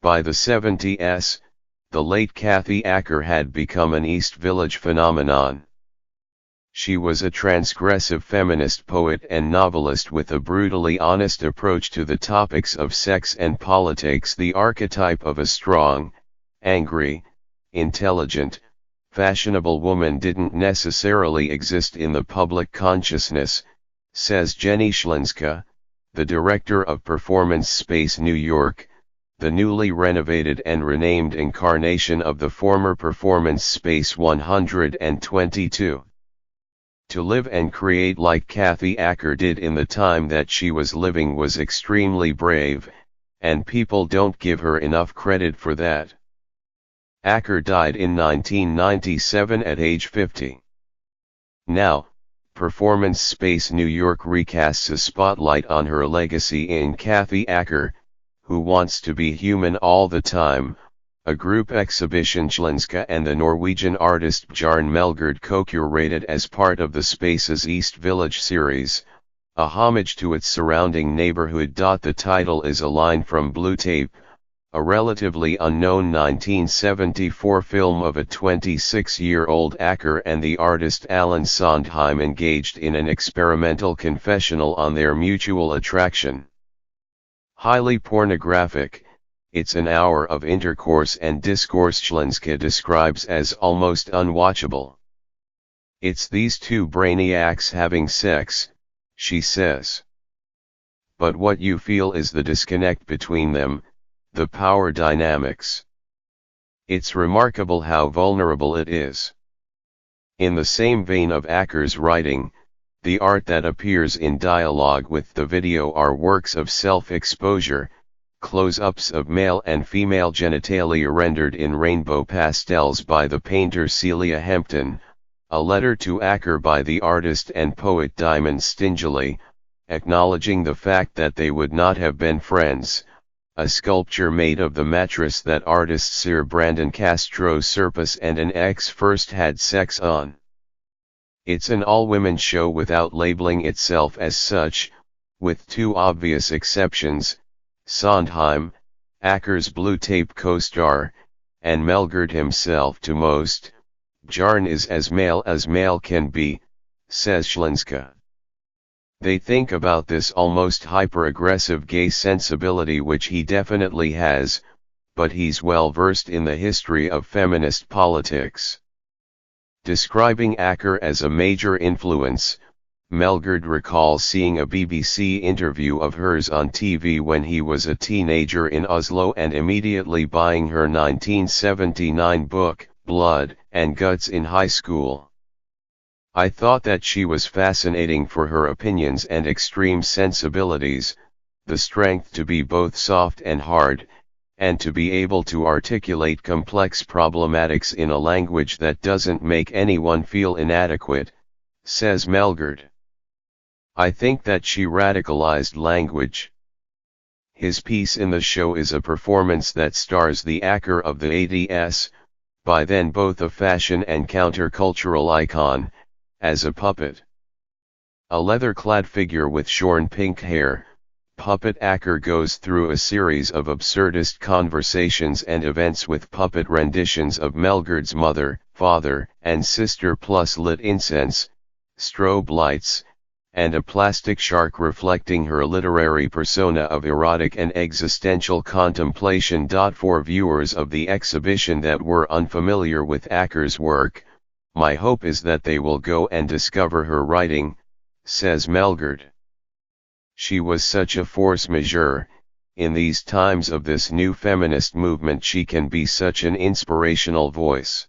By the 70s, the late Kathy Acker had become an East Village phenomenon. She was a transgressive feminist poet and novelist with a brutally honest approach to the topics of sex and politics. The archetype of a strong, angry, intelligent, fashionable woman didn't necessarily exist in the public consciousness, says Jenny Schlinska, the director of Performance Space New York, the newly renovated and renamed incarnation of the former Performance Space 122. To live and create like Kathy Acker did in the time that she was living was extremely brave, and people don't give her enough credit for that. Acker died in 1997 at age 50. Now, Performance Space New York recasts a spotlight on her legacy in Kathy Acker, Who Wants to Be Human All the Time, a group exhibition Schlinska and the Norwegian artist Bjarne Melgaard co-curated as part of the Space's East Village series, a homage to its surrounding neighborhood. The title is a line from Blue Tape, a relatively unknown 1974 film of a 26-year-old Acker and the artist Alan Sondheim engaged in an experimental confessional on their mutual attraction. Highly pornographic, it's an hour of intercourse and discourse Schlinska describes as almost unwatchable. It's these two brainiacs having sex, she says. But what you feel is the disconnect between them, the power dynamics. It's remarkable how vulnerable it is. In the same vein of Acker's writing, the art that appears in dialogue with the video are works of self-exposure, close-ups of male and female genitalia rendered in rainbow pastels by the painter Celia Hempton, a letter to Acker by the artist and poet Diamond Stingily, acknowledging the fact that they would not have been friends, a sculpture made of the mattress that artist Sir Brandon Castro Serpis and an ex first had sex on. It's an all-women show without labeling itself as such, with two obvious exceptions, Sondheim, Acker's Blue Tape co-star, and Melgaard himself. To most, Bjarne is as male can be, says Schlinska. They think about this almost hyper-aggressive gay sensibility which he definitely has, but he's well versed in the history of feminist politics. Describing Acker as a major influence, Melgaard recalls seeing a BBC interview of hers on TV when he was a teenager in Oslo and immediately buying her 1979 book, Blood and Guts, in high school. I thought that she was fascinating for her opinions and extreme sensibilities, the strength to be both soft and hard, and to be able to articulate complex problematics in a language that doesn't make anyone feel inadequate, says Melgaard. I think that she radicalized language. His piece in the show is a performance that stars the Acker of the 80s, by then both a fashion and countercultural icon, as a puppet. A leather-clad figure with shorn pink hair, Puppet Acker goes through a series of absurdist conversations and events with puppet renditions of Melgaard's mother, father, and sister plus lit incense, strobe lights, and a plastic shark reflecting her literary persona of erotic and existential contemplation. For viewers of the exhibition that were unfamiliar with Acker's work, my hope is that they will go and discover her writing, says Melgaard. She was such a force majeure. In these times of this new feminist movement she can be such an inspirational voice.